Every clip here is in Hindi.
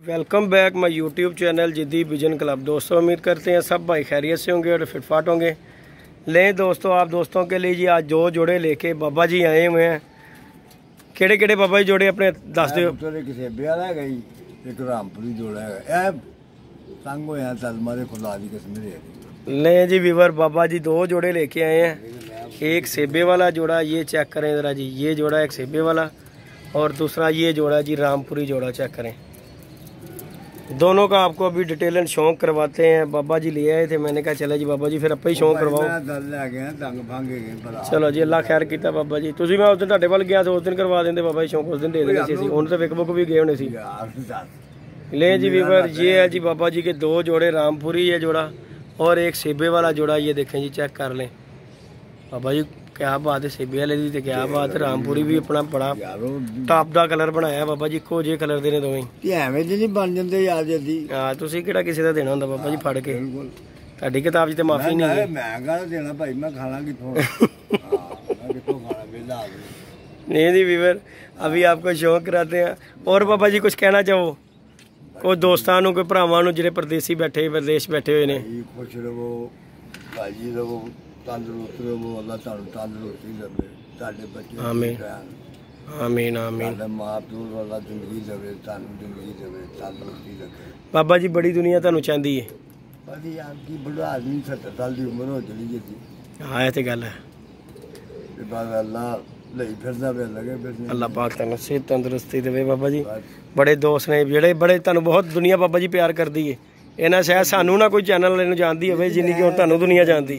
Welcome back my YouTube channel जिद्दी विजन क्लब। दोस्तों उम्मीद करते हैं सब भाई खैरियत से होंगे और फिटफाट होंगे। लें दोस्तों आप दोस्तों के लिए जी आज दो जोड़े लेके बाबा जी आए हुए हैं। केड़े केड़े बाबा जी जोड़े अपने दस दो। लें जी वीवर बाबा जी दो जोड़े लेके आए हैं। एक सेबे वाला जोड़ा, ये चेक करें ज़रा जी, ये जोड़ा एक सेबे वाला और दूसरा ये जोड़ा जी रामपुरी जोड़ा। चेक करें, दोनों का आपको अभी डिटेल शौक करवाते हैं। बाबा जी ले आए थे, मैंने कहा चलो जी बाबा जी फिर आप ही शौक करवाओ। चलो जी अल्लाह खैर किया बाबा जी। तुम मैं उस दिन तुहाडे वल गया तो उस दिन करवा देंगे बाबा जी शौक, उस दिन दे देने सी। हुण तो विक बुक भी गए होने सी। ले जी वीवर ये है जी बाबा जी के दो जोड़े, रामपुरी है जोड़ा और एक सेबे वाला जोड़ा। ये देखें जी, चेक कर लें बाबा जी, क्या बात है। सेबे वाले दी क्या बात है। रामपुरी भी अपना बड़ा टॉप दा कलर बनाया बाबा जी, इक्को जे कलर देने दोवें एवें जी नहीं बन जाते यार जल्दी। हाँ तुसीं किहड़ा किसी दा देना हुंदा बाबा जी फड़ के। तुहाडी किताब च ते माफी नहीं है। मैं कहा देना भाई, मैं खाना किथों किथों खाना बेला। नहीं जी वीवर अभी आपको शौक कराते हैं। और बाबा जी कुछ कहना चाहो कोई दोस्तां कोई भरावां जिहड़े परदेसी बैठे विदेश बैठे हुए ने। खुश रहो भाजी रहो, तंदुरुस्त रहो, अल्लाह तुहानू तंदुरुस्ती देवे, तुहाडे बच्चे आमीन आमीन आमीन। मां प्यो अल्लाह जिंदगी देवे, तुहानू जिंदगी देवे, तंदुरुस्ती रखे। बाबा जी बड़ी दुनिया तुहानू चाहती है। भाजी आपकी बड़ा आदमी 70 साल की उम्र हो चली जी। हाँ ये तो गल है। अल्लाह नहीं फिरदा पे लगे फिरने। अल्लाह पाक तुहानू सेहत तंदुरुस्ती देवे बाबा जी। बड़े दोस्त ने जेड़े बड़े तुहानू बहुत दुनिया बाबा जी प्यार करती है। इन्ना शायद सानू ना कोई चैनल वाले जानती हो जिन्नी कि तुहानू दुनिया जानती।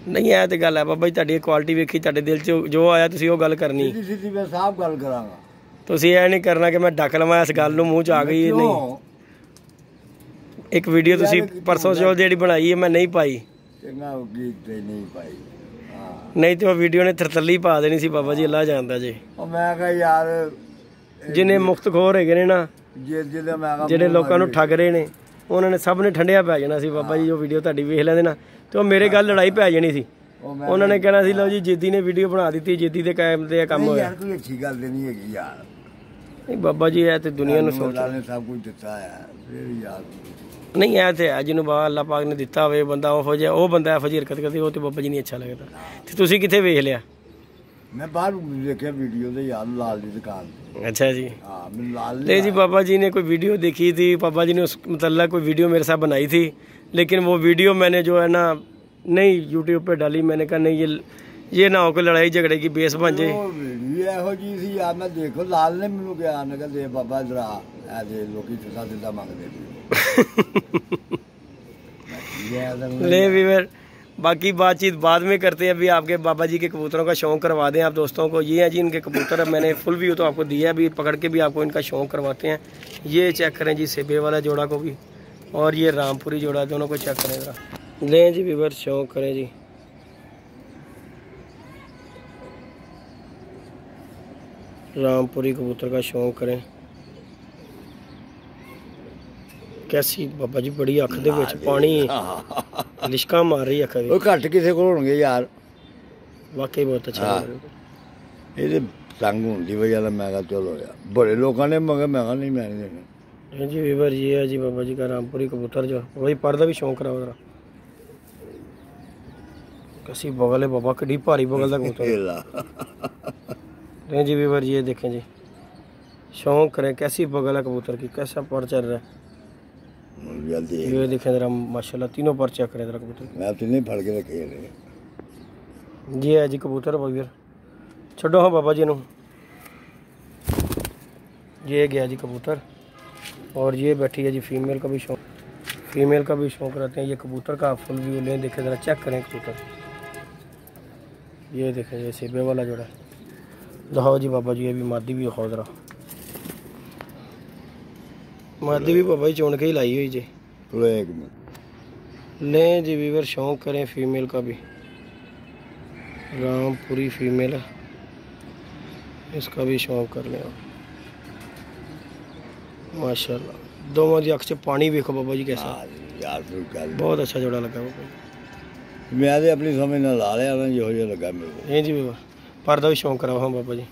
नहीं है तो गल है बाबा जी, तुहाडी क्वालिटी वेखी, तुहाडे दिल च जो आया तुसीं ओह गल करनी। मैं साफ गल करांगा, तुसीं ऐ नहीं करना कि मैं डक लवां इस गल नूं मूँह च आ गई। नहीं एक वीडियो तुसीं परसों जो जेहड़ी बनाई है मैं नहीं पाई, नहीं पाई। नहीं तो वीडियो ने थरतली पा देनी सी बाबा जी, अल्लाह जानदा जी। मैं कहा यार जिन्हें मुफ्तखोर है ने ना, ਜਿਹੜੇ ਲੋਕਾਂ ਨੂੰ ਠੱਗ ਰਹੇ ਨੇ ਉਹਨਾਂ ਨੇ ਸਭ ਨੇ ਠੰਡਿਆ ਪੈ ਜਾਣਾ ਸੀ ਬਾਬਾ ਜੀ। ਜੋ ਵੀਡੀਓ ਤੁਹਾਡੀ ਵੇਖ ਲੈਂਦੇ ਨਾ ਤੇ ਉਹ ਮੇਰੇ ਗੱਲ ਲੜਾਈ ਪੈ ਜਾਣੀ ਸੀ। ਉਹਨਾਂ ਨੇ ਕਹਿਣਾ ਸੀ ਲਓ ਜੀ ਜਿੱਦੀ ਨੇ ਵੀਡੀਓ ਬਣਾ ਦਿੱਤੀ, ਜਿੱਦੀ ਦੇ ਕਾਇਮ ਤੇ ਕੰਮ ਹੋਇਆ। ਯਾਰ ਕੋਈ ਅੱਛੀ ਗੱਲ ਨਹੀਂ ਹੈਗੀ ਯਾਰ। ਨਹੀਂ ਬਾਬਾ ਜੀ ਇਹ ਤੇ ਦੁਨੀਆ ਨੂੰ ਅੱਲਾਹ ਨੇ ਸਭ ਕੁਝ ਦਿੱਤਾ ਹੈ ਫਿਰ ਯਾਰ। ਨਹੀਂ ਇਹ ਤੇ ਜਿਹਨੂੰ ਬਾਬਾ ਅੱਲਾਹ ਪਾਕ ਨੇ ਦਿੱਤਾ ਹੋਵੇ ਬੰਦਾ ਉਹੋ ਜਿਹਾ, ਉਹ ਬੰਦਾ ਇਹੋ ਜਿਹੀ ਹਰਕਤ ਕਰਦੇ ਉਹ ਤੇ ਬਾਬਾ ਜੀ ਨਹੀਂ ਅੱਛਾ ਲੱਗਦਾ। ਤੇ ਤੁਸੀਂ ਕਿੱਥੇ ਵੇਖ ਲਿਆ? मैं बाहर देखा वीडियो दे यार, लाल की दुकान। अच्छा जी। हाँ लाल ले जी बाबा जी ने कोई वीडियो देखी थी, बाबा जी ने उस मतलब कोई वीडियो मेरे साथ बनाई थी, लेकिन वो वीडियो मैंने जो है ना नहीं यूट्यूब पे डाली। मैंने कहा नहीं ये ना हो कोई लड़ाई झगड़े की बेस बन जाए। ਇਹੋ ਜੀ ਸੀ यार, मैं देखो लाल ने मैनू कहा ना कहते बाबा जरा ऐसे लोग सीधा मंगते। ले वीवर बाकी बातचीत बाद में करते हैं। अभी आपके बाबा जी के कबूतरों का शौक करवा दें आप दोस्तों को। ये है जी इनके कबूतर, मैंने फुल व्यू तो आपको दिया है, अभी पकड़ के भी आपको इनका शौक करवाते हैं। ये चेक करें जी सेबे वाला जोड़ा को भी और ये रामपुरी जोड़ा, दोनों को चेक करें ज़रा। लें जी व्यूअर शौक करें जी। रामपुरी कबूतर का शौक करें। कैसी बाबा जी बड़ी अख दे विच पानी लिशका मार रही अख। घट किसी को होंगे यार, वाकई बहुत अच्छा। ये तंग होने की वजह मैं कहा चलो यार, बड़े लोगों ने मगर मैं कहा नहीं मैं नहीं देना। जी वीवर ये है जी बाबा जी का रामपुरी कबूतर जो वही पर्दा भी शौक रहा उधर। कैसी बगल है बाबा, कड़ी भारी बगल का कबूतर। जी वीवर ये देखें जी, शौक करें कैसी बगल है कबूतर की, कैसा पर चल रहा है। ये देखें जरा माशाल्लाह, तीनों पर चेक करें जरा कबूतर। मैं तो नहीं फड़ के रखे ये है जी कबूतर भाई। छोड़ो हाँ बाबा जी नू। ये गया जी कबूतर और ये बैठी है जी फीमेल का भी शौक, फीमेल का भी शौक रहते हैं। ये कबूतर का फुल व्यू लें, देखें ज़रा चेक करें कबूतर। ये देखें ये सेबे वाला जोड़ा दिखाओ जी बाबा जी। ये भी मादी भी दिखाओ ज़रा, मादी भी बाबा जी चुन के ही लाई हुई जी। लें जी वीवर शौक करें फीमेल का भी। रामपुरी फीमेल है, इसका भी शौक कर लें माशाल्लाह। दोनों की अख से पानी देखो बाबा जी कैसा यार, बहुत अच्छा जोड़ा लगा बाबा जी। मैं तो अपनी समझ ना ला लिया जो लगा मेरे को। जी वीवर पर्दा भी शौक कराओ हाँ बाबा जी।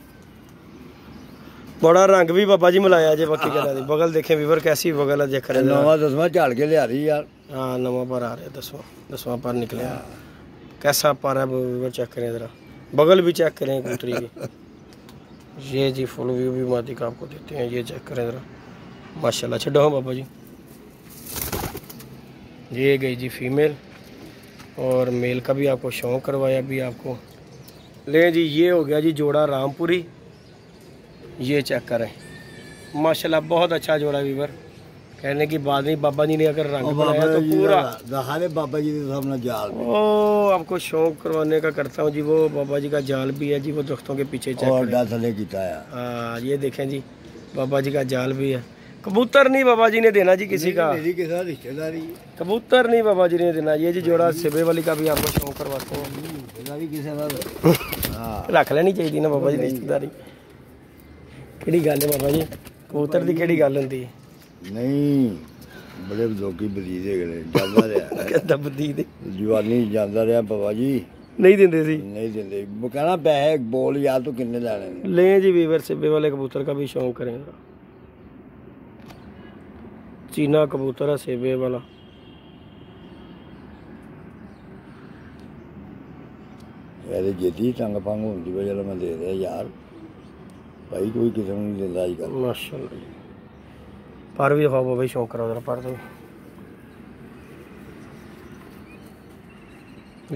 बड़ा रंग भी बाबा जी मिलाया जे बाकी गल्ला दी। बगल देखें वीवर कैसी बगल है देख रहे नवा 10वां झाड़ के लिया रही यार। हाँ नवा पर आ रहा है 10वां पर निकले कैसा पर है वीवर चेक करें जरा बगल भी चेक करें कबूतरी की। ये जी फुल व्यू भी मादी का आपको देते हैं ये चेक करें जरा माशाल्लाह। छो बाबा जी ये गई जी फीमेल और मेल का भी आपको शौक करवाया भी आपको। ले जी ये हो गया जी जोड़ा रामपुरी। ये चेक करें माशाल्लाह बहुत अच्छा जोड़ा वीवर कहने की बात नहीं। बाबा जी ने अगर रंग बनाया तो पूरा दहाड़े बाबा जी के सामने जाल ओ आपको शौक करवाने का करता हूँ जी। वो बाबा जी का जाल भी है जी वो दरख्तों के पीछे चेक करें। हाँ ये देखें जी बाबा जी का जाल भी है। कबूतर नहीं बाबा जी ने देना जी किसी का रिश्तेदारी कबूतर नहीं बाबा जी ने देना। ये जी जोड़ा सिबे वाली का भी आपको शौक करवाते हैं। रख लेनी चाहिए ना बाबा जी रिश्तेदारी। केड़ी गल है बाबा जी कबूतर की केड़ी गल होंदी नहीं बड़े लोग बदीद जाता रहा कहता बदीद जवानी जाता रहा बाबा जी नहीं देंदे सी नहीं देंदे वो कहना पैसे बोल यार तू किन्ने लेने ले जी वीवर सिबे वाले कबूतर का भी शौक करेंगे। चीना कबूतर है सेबे वाला। यार जेती टंग पंग होंदी वजह मैं दे रहा यार भाई कोई किसी नहीं देता अजकल माशाल्लाह जी। पर भी दफा भाई शौक करो जरा पर दो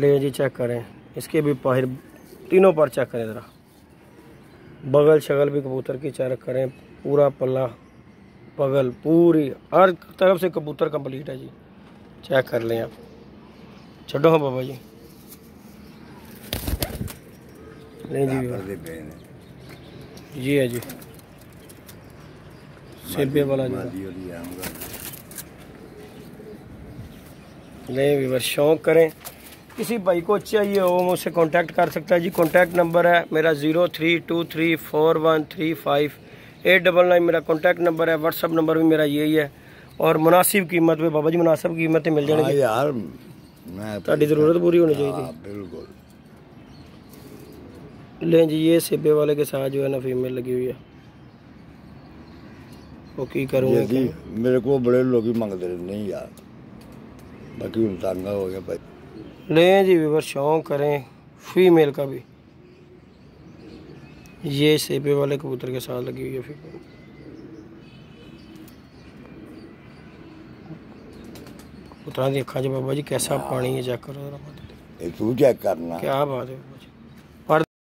ले जी चेक करें इसके भी बाहर तीनों पर चेक करें ज़रा बगल शगल भी कबूतर की चेक करें पूरा पल्ला बगल पूरी हर तरफ से कबूतर कंप्लीट है जी। चेक कर लें आप छोड़ो हाँ बाबा जी नहीं जी ये है जी सिबे वाला जी नहीं वीवर शौक करें किसी भाई को चाहिए हो मुझसे कांटेक्ट कर सकता है जी। कांटेक्ट नंबर है मेरा 0323413589 मेरा कांटेक्ट नंबर है। व्हाट्सअप नंबर भी मेरा यही है और मुनासिब कीमत में बाबा जी मुनासिब कीमत मिल जाएगी यार। मैं ताड़ी जरूरत पूरी होनी चाहिए बिल्कुल। लें जी ये सिबे वाले के साथ जो है ना फीमेल लगी हुई है वो की करूँगा मेरे को बड़े लोग मंगते नहीं यार बाकी हूँ तंग हो गया भाई। लें जी वीवर शौक करें फीमेल का भी ये सेबे वाले कबूतर के साथ लगी हुई है फीमेल। कबूतरा दी अखा च बाबा जी कैसा पानी है चेक करो तू चेक करना क्या बात है।